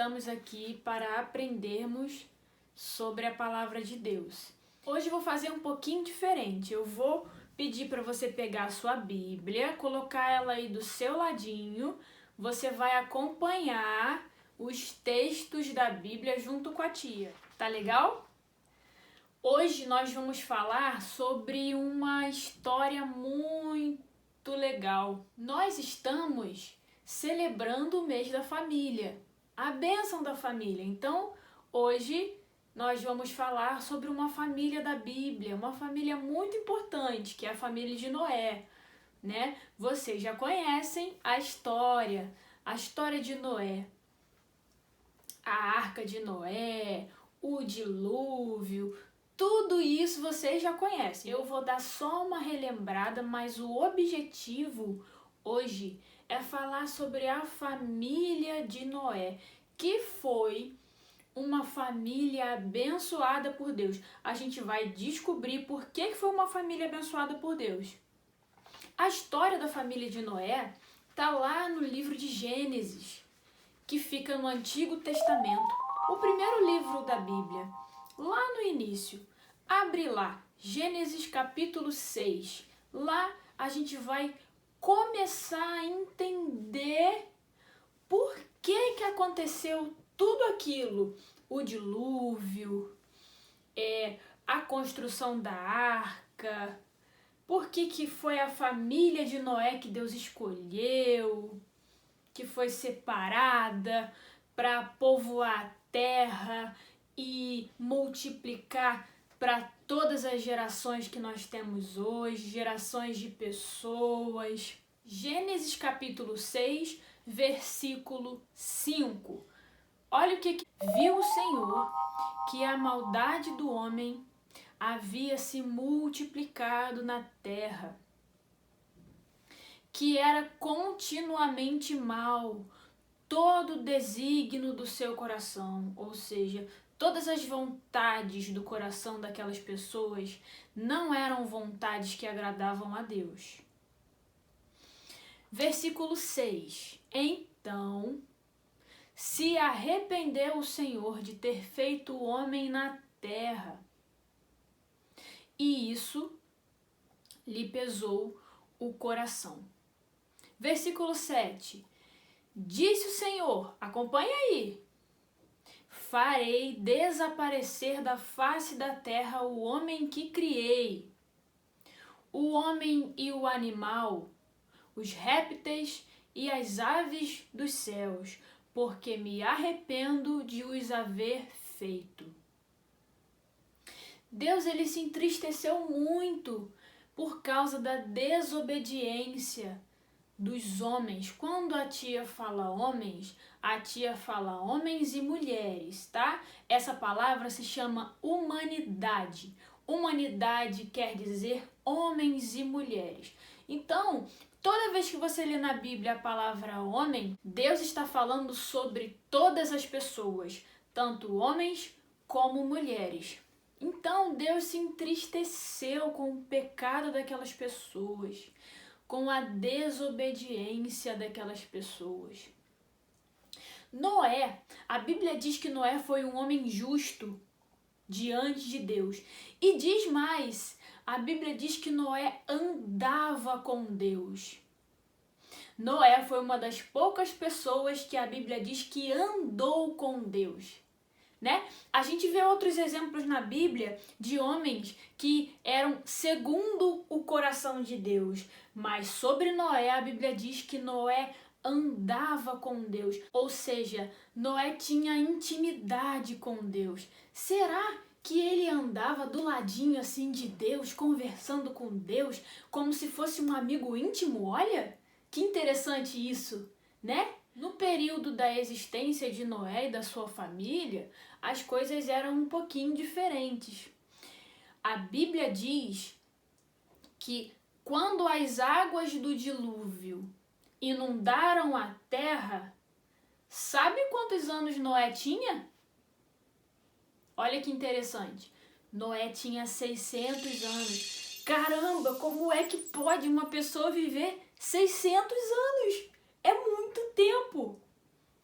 estamos aqui para aprendermos sobre a palavra de Deus. Hoje eu vou fazer um pouquinho diferente. Eu vou pedir para você pegar a sua Bíblia, colocar ela aí do seu ladinho. Você vai acompanhar os textos da Bíblia junto com a tia. Tá legal? Hoje nós vamos falar sobre uma história muito legal. Nós estamos celebrando o mês da família, a bênção da família. Então, hoje nós vamos falar sobre uma família da Bíblia, uma família muito importante, que é a família de Noé, né? Vocês já conhecem a história de Noé, a arca de Noé, o dilúvio, tudo isso vocês já conhecem. Eu vou dar só uma relembrada, mas o objetivo hoje é falar sobre a família de Noé, que foi uma família abençoada por Deus. A gente vai descobrir por que foi uma família abençoada por Deus. A história da família de Noé está lá no livro de Gênesis, que fica no Antigo Testamento, o primeiro livro da Bíblia, lá no início. Abre lá, Gênesis capítulo 6. Lá a gente vai começar a entender por que aconteceu tudo aquilo. O dilúvio, a construção da arca, por que foi a família de Noé que Deus escolheu, que foi separada para povoar a terra e multiplicar para todas as gerações que nós temos hoje, gerações de pessoas. Gênesis capítulo 6, versículo 5. Olha o que viu o Senhor, que a maldade do homem havia se multiplicado na terra, que era continuamente mal todo o desígnio do seu coração, ou seja, todas as vontades do coração daquelas pessoas não eram vontades que agradavam a Deus. Versículo 6. Então se arrependeu o Senhor de ter feito o homem na terra, e isso lhe pesou o coração. Versículo 7. Disse o Senhor, acompanha aí: farei desaparecer da face da terra o homem que criei, o homem e o animal, os répteis e as aves dos céus, porque me arrependo de os haver feito. Deus, ele se entristeceu muito por causa da desobediência dos homens. Quando a tia fala homens e mulheres, tá? Essa palavra se chama humanidade. Humanidade quer dizer homens e mulheres. Então, toda vez que você lê na Bíblia a palavra homem, Deus está falando sobre todas as pessoas, tanto homens como mulheres. Então, Deus se entristeceu com o pecado daquelas pessoas, com a desobediência daquelas pessoas. Noé, a Bíblia diz que Noé foi um homem justo diante de Deus. E diz mais, a Bíblia diz que Noé andava com Deus. Noé foi uma das poucas pessoas que a Bíblia diz que andou com Deus, né? A gente vê outros exemplos na Bíblia de homens que eram segundo o coração de Deus, mas sobre Noé a Bíblia diz que Noé andava com Deus, ou seja, Noé tinha intimidade com Deus. Será que ele andava do ladinho assim de Deus, conversando com Deus, como se fosse um amigo íntimo? Olha, que interessante isso, né? No período da existência de Noé e da sua família, as coisas eram um pouquinho diferentes. A Bíblia diz que quando as águas do dilúvio inundaram a terra, sabe quantos anos Noé tinha? Olha que interessante. Noé tinha 600 anos. Caramba, como é que pode uma pessoa viver 600 anos? É muito tempo.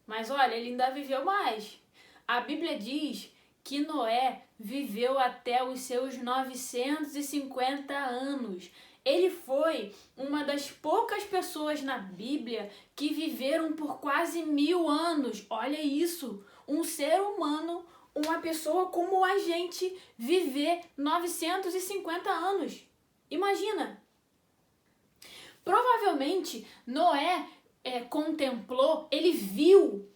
Mas olha, ele ainda viveu mais. A Bíblia diz que Noé viveu até os seus 950 anos. Ele foi uma das poucas pessoas na Bíblia que viveram por quase 1000 anos. Olha isso, um ser humano, uma pessoa como a gente, viver 950 anos. Imagina! Provavelmente Noé contemplou, ele viu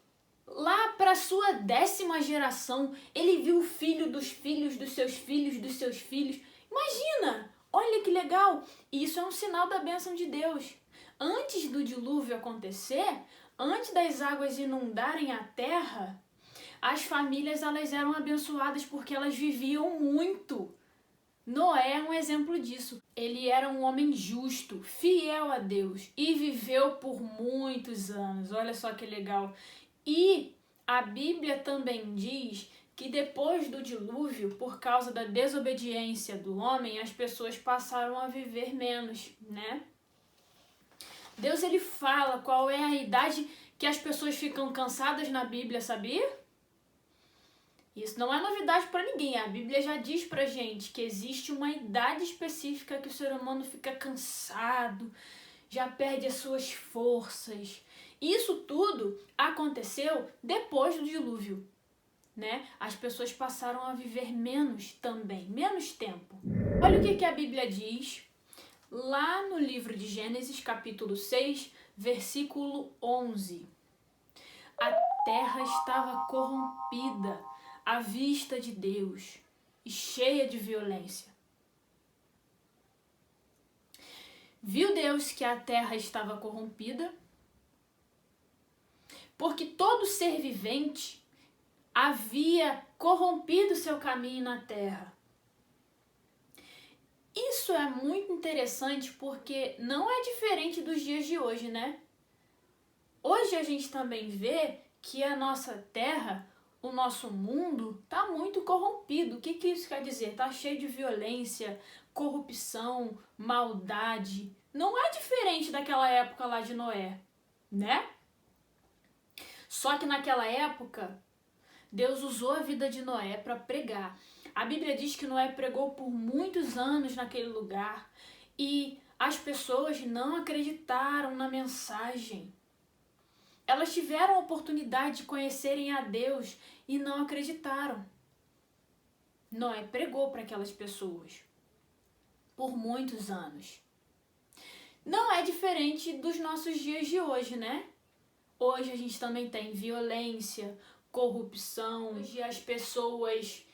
lá para sua 10ª geração, ele viu o filho dos filhos dos seus filhos dos seus filhos. Imagina! Olha que legal! E isso é um sinal da bênção de Deus. Antes do dilúvio acontecer, antes das águas inundarem a terra, as famílias elas eram abençoadas porque elas viviam muito. Noé é um exemplo disso. Ele era um homem justo, fiel a Deus e viveu por muitos anos. Olha só que legal. E a Bíblia também diz que depois do dilúvio, por causa da desobediência do homem, as pessoas passaram a viver menos, né? Deus ele fala qual é a idade que as pessoas ficam cansadas na Bíblia, sabia? Isso não é novidade para ninguém. A Bíblia já diz pra gente que existe uma idade específica que o ser humano fica cansado, já perde as suas forças. Isso tudo aconteceu depois do dilúvio, né? As pessoas passaram a viver menos também, menos tempo. Olha o que a Bíblia diz lá no livro de Gênesis, capítulo 6, versículo 11. A terra estava corrompida à vista de Deus e cheia de violência. Viu Deus que a terra estava corrompida? Porque todo ser vivente havia corrompido seu caminho na terra. Isso é muito interessante porque não é diferente dos dias de hoje, né? Hoje a gente também vê que a nossa terra, o nosso mundo, está muito corrompido. O que isso quer dizer? Está cheio de violência, corrupção, maldade. Não é diferente daquela época lá de Noé, né? Só que naquela época, Deus usou a vida de Noé para pregar. A Bíblia diz que Noé pregou por muitos anos naquele lugar e as pessoas não acreditaram na mensagem. Elas tiveram a oportunidade de conhecerem a Deus e não acreditaram. Noé pregou para aquelas pessoas por muitos anos. Não é diferente dos nossos dias de hoje, né? Hoje a gente também tem violência, corrupção, hoje as pessoas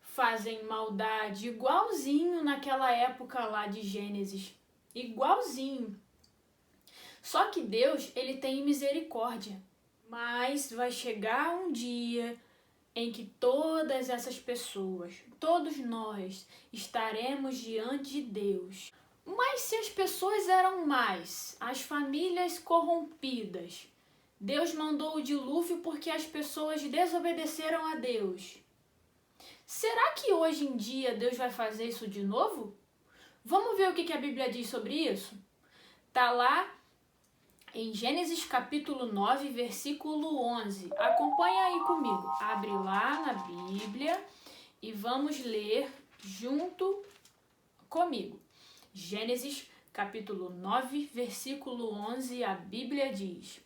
fazem maldade igualzinho naquela época lá de Gênesis. Igualzinho. Só que Deus, ele tem misericórdia. Mas vai chegar um dia em que todas essas pessoas, todos nós, estaremos diante de Deus. Mas se as pessoas eram más, as famílias corrompidas, Deus mandou o dilúvio porque as pessoas desobedeceram a Deus. Será que hoje em dia Deus vai fazer isso de novo? Vamos ver o que a Bíblia diz sobre isso? Tá lá em Gênesis capítulo 9, versículo 11. Acompanha aí comigo. Abre lá na Bíblia e vamos ler junto comigo. Gênesis capítulo 9, versículo 11, a Bíblia diz: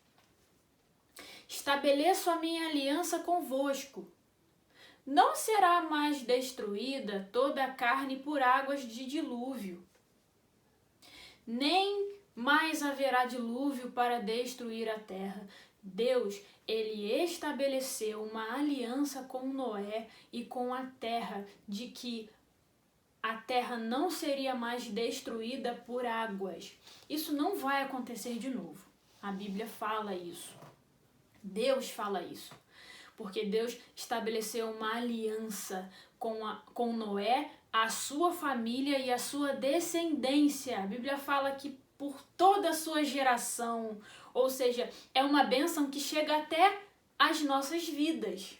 Estabeleço a minha aliança convosco. Não será mais destruída toda a carne por águas de dilúvio, nem mais haverá dilúvio para destruir a terra. Deus, ele estabeleceu uma aliança com Noé e com a terra, de que a terra não seria mais destruída por águas. Isso não vai acontecer de novo. A Bíblia fala isso. Deus fala isso. Porque Deus estabeleceu uma aliança com Noé, a sua família e a sua descendência. A Bíblia fala que por toda a sua geração, ou seja, é uma bênção que chega até as nossas vidas.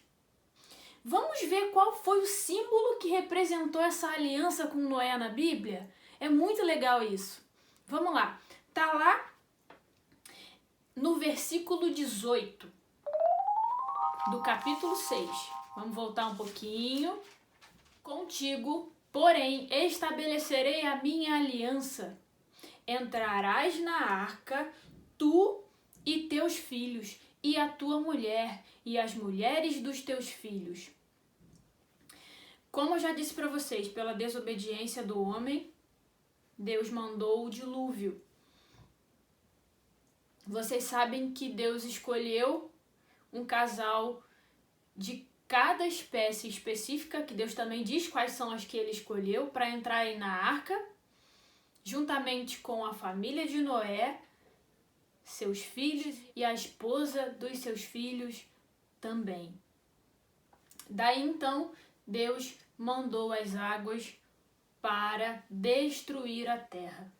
Vamos ver qual foi o símbolo que representou essa aliança com Noé na Bíblia? É muito legal isso. Vamos lá. Tá lá no versículo 18. do capítulo 6. Vamos voltar um pouquinho. Contigo, porém, estabelecerei a minha aliança. Entrarás na arca, tu e teus filhos, e a tua mulher, e as mulheres dos teus filhos. Como eu já disse para vocês, pela desobediência do homem, Deus mandou o dilúvio. Vocês sabem que Deus escolheu um casal de cada espécie específica, que Deus também diz quais são as que ele escolheu, para entrarem na arca, juntamente com a família de Noé, seus filhos e a esposa dos seus filhos também. Daí então, Deus mandou as águas para destruir a terra,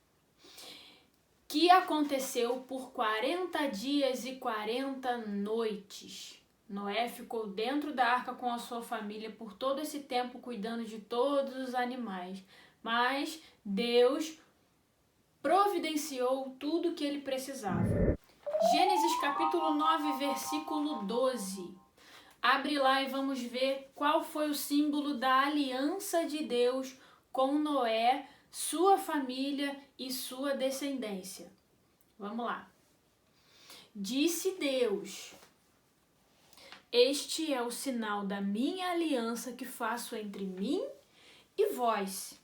que aconteceu por 40 dias e 40 noites. Noé ficou dentro da arca com a sua família por todo esse tempo, cuidando de todos os animais. Mas Deus providenciou tudo o que ele precisava. Gênesis capítulo 9, versículo 12. Abre lá e vamos ver qual foi o símbolo da aliança de Deus com Noé, sua família e sua descendência. Vamos lá. Disse Deus: este é o sinal da minha aliança que faço entre mim e vós,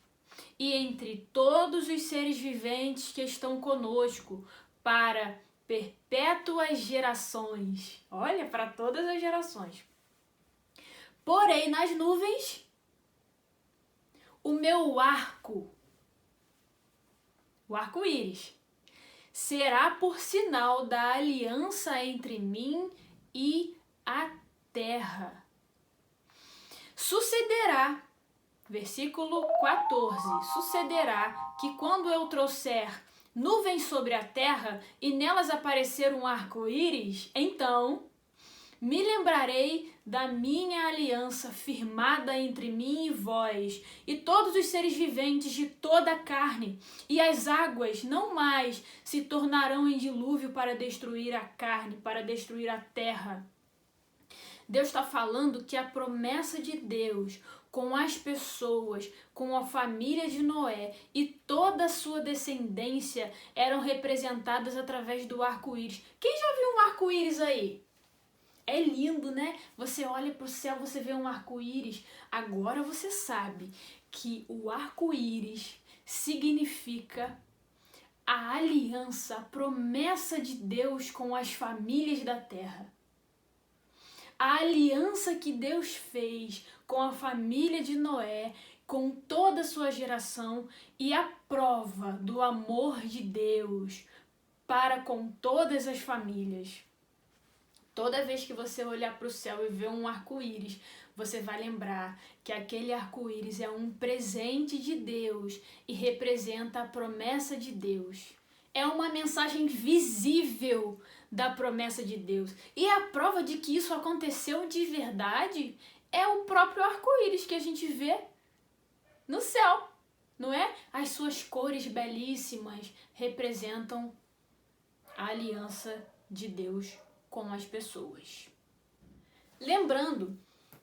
e entre todos os seres viventes que estão conosco, para perpétuas gerações. Olha, para todas as gerações. Porém, nas nuvens, o meu arco, o arco-íris, será por sinal da aliança entre mim e a terra. Sucederá, versículo 14, sucederá que quando eu trouxer nuvens sobre a terra e nelas aparecer um arco-íris, então me lembrarei da minha aliança firmada entre mim e vós, e todos os seres viventes de toda a carne, e as águas não mais se tornarão em dilúvio para destruir a carne, para destruir a terra. Deus está falando que a promessa de Deus com as pessoas, com a família de Noé e toda a sua descendência eram representadas através do arco-íris. Quem já viu um arco-íris aí? É lindo, né? Você olha para o céu, você vê um arco-íris. Agora você sabe que o arco-íris significa a aliança, a promessa de Deus com as famílias da terra. A aliança que Deus fez com a família de Noé, com toda a sua geração, e a prova do amor de Deus para com todas as famílias. Toda vez que você olhar para o céu e ver um arco-íris, você vai lembrar que aquele arco-íris é um presente de Deus e representa a promessa de Deus. É uma mensagem visível da promessa de Deus. E a prova de que isso aconteceu de verdade é o próprio arco-íris que a gente vê no céu, não é? As suas cores belíssimas representam a aliança de Deus com as pessoas. Lembrando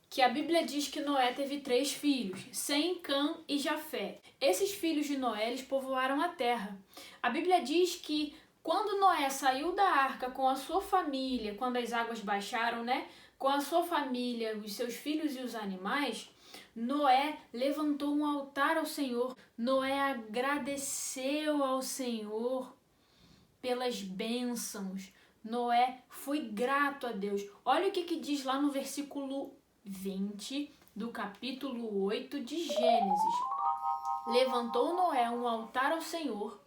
que a Bíblia diz que Noé teve 3 filhos, Sem, Cã e Jafé. Esses filhos de Noé, eles povoaram a terra. A Bíblia diz que quando Noé saiu da arca com a sua família, quando as águas baixaram, né? Com a sua família, os seus filhos e os animais, Noé levantou um altar ao Senhor. Noé agradeceu ao Senhor pelas bênçãos. Noé foi grato a Deus. Olha o que diz lá no versículo 20 do capítulo 8 de Gênesis. Levantou Noé um altar ao Senhor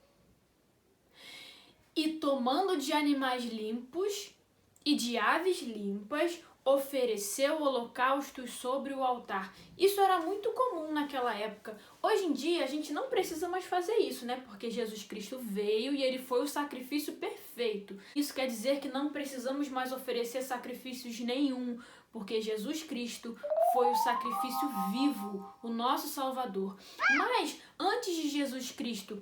e, tomando de animais limpos e de aves limpas, ofereceu holocaustos sobre o altar. Isso era muito comum naquela época. Hoje em dia a gente não precisa mais fazer isso, né? Porque Jesus Cristo veio e ele foi o sacrifício perfeito. Isso quer dizer que não precisamos mais oferecer sacrifícios nenhum, porque Jesus Cristo foi o sacrifício vivo, o nosso Salvador. Mas antes de Jesus Cristo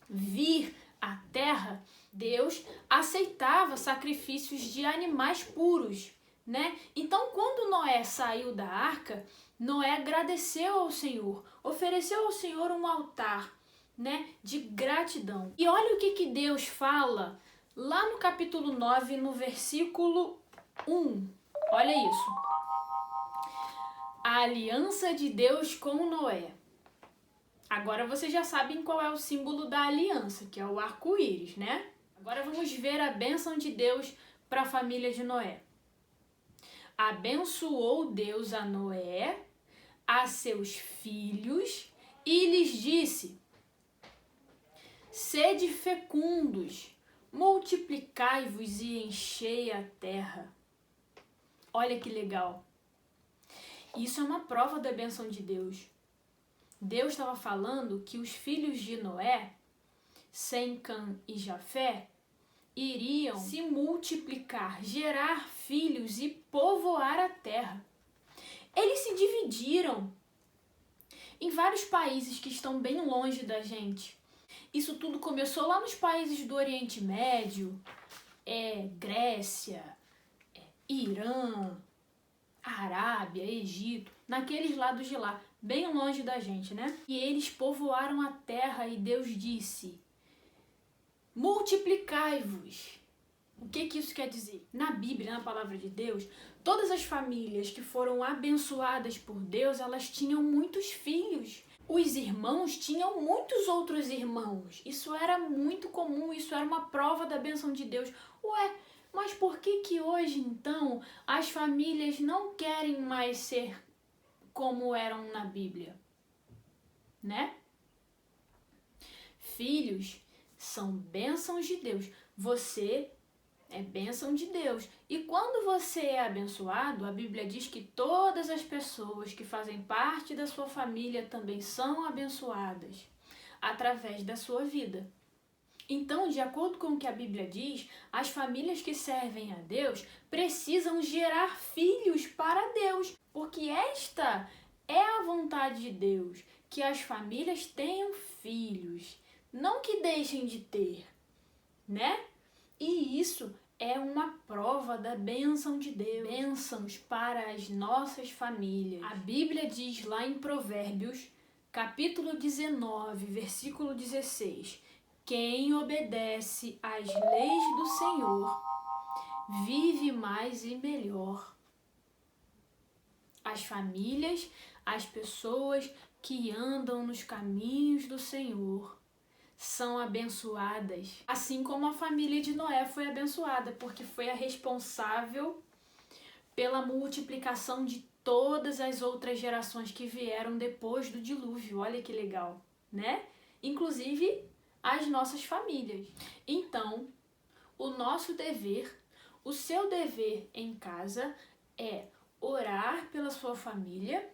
vir à terra, Deus aceitava sacrifícios de animais puros. né? Então, quando Noé saiu da arca, Noé agradeceu ao Senhor, ofereceu ao Senhor um altar, né, de gratidão. E olha o que Deus fala lá no capítulo 9, no versículo 1. Olha isso. A aliança de Deus com Noé. Agora vocês já sabem qual é o símbolo da aliança, que é o arco-íris, né? Agora vamos ver a bênção de Deus para a família de Noé. Abençoou Deus a Noé, a seus filhos, e lhes disse: sede fecundos, multiplicai-vos e enchei a terra. Olha que legal. Isso é uma prova da bênção de Deus. Deus estava falando que os filhos de Noé, Sem, Cã e Jafé, iriam se multiplicar, gerar filhos e povoar a terra. Eles se dividiram em vários países que estão bem longe da gente. Isso tudo começou lá nos países do Oriente Médio, Grécia, Irã, Arábia, Egito, naqueles lados de lá, bem longe da gente, né? E eles povoaram a terra e Deus disse: multiplicai-vos. O que isso quer dizer? Na Bíblia, na palavra de Deus, todas as famílias que foram abençoadas por Deus, elas tinham muitos filhos. Os irmãos tinham muitos outros irmãos. Isso era muito comum, isso era uma prova da bênção de Deus. Ué, mas por que hoje, então, as famílias não querem mais ser como eram na Bíblia? Né? Filhos são bênçãos de Deus. Você é bênção de Deus. E quando você é abençoado, a Bíblia diz que todas as pessoas que fazem parte da sua família também são abençoadas através da sua vida. Então, de acordo com o que a Bíblia diz, as famílias que servem a Deus precisam gerar filhos para Deus, porque esta é a vontade de Deus, que as famílias tenham filhos, não que deixem de ter, né? E isso é uma prova da bênção de Deus, bênçãos para as nossas famílias. A Bíblia diz lá em Provérbios, capítulo 19, versículo 16, quem obedece às leis do Senhor vive mais e melhor. As famílias, as pessoas que andam nos caminhos do Senhor são abençoadas, assim como a família de Noé foi abençoada, porque foi a responsável pela multiplicação de todas as outras gerações que vieram depois do dilúvio. Olha que legal, né? Inclusive as nossas famílias. Então, o nosso dever, o seu dever em casa é orar pela sua família,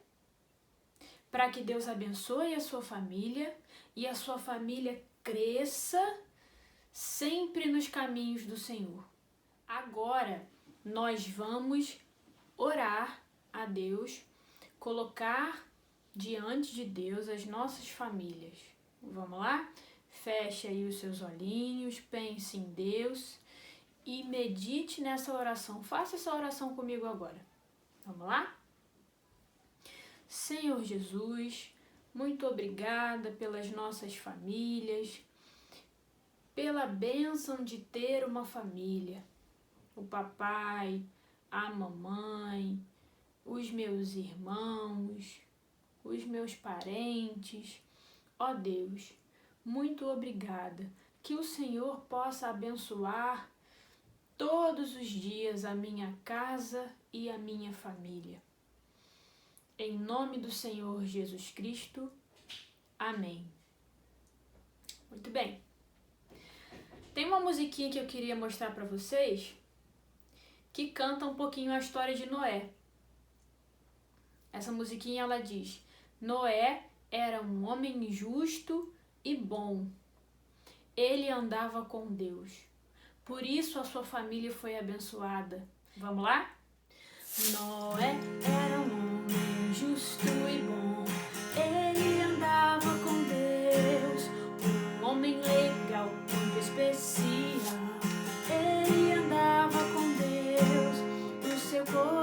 para que Deus abençoe a sua família e a sua família cresça sempre nos caminhos do Senhor. Agora, nós vamos orar a Deus, colocar diante de Deus as nossas famílias. Vamos lá? Feche aí os seus olhinhos, pense em Deus e medite nessa oração. Faça essa oração comigo agora. Vamos lá? Senhor Jesus, muito obrigada pelas nossas famílias, pela bênção de ter uma família. O papai, a mamãe, os meus irmãos, os meus parentes. Ó Deus, muito obrigada. Que o Senhor possa abençoar todos os dias a minha casa e a minha família. Em nome do Senhor Jesus Cristo. Amém. Muito bem. Tem uma musiquinha que eu queria mostrar para vocês que canta um pouquinho a história de Noé. Essa musiquinha ela diz: Noé era um homem justo e bom. Ele andava com Deus. Por isso a sua família foi abençoada. Vamos lá? Noé era um homem justo e bom. Ele andava com Deus. Um homem legal, muito especial. Ele andava com Deus. No seu coração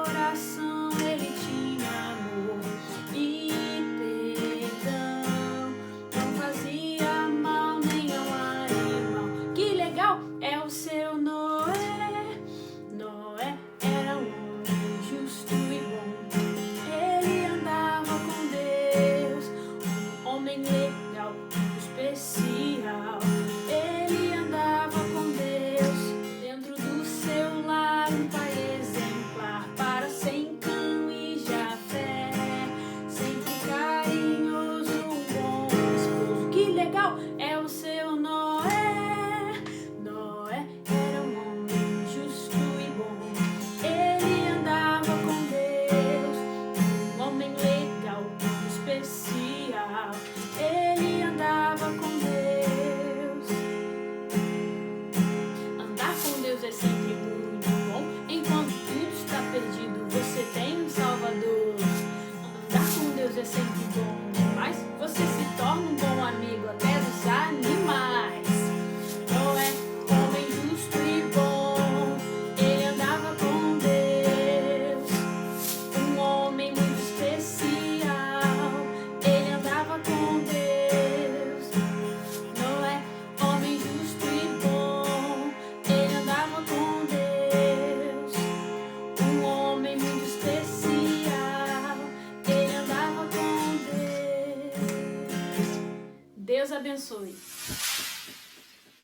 Deus é sempre bom demais. Você se torna um bom amigo até dos animais. Noé, homem justo e bom, ele andava com Deus. Um homem muito especial, ele andava com Deus. Noé, homem justo e bom, ele andava com Deus. Um homem muito especial, ele andava com Deus. Deus abençoe.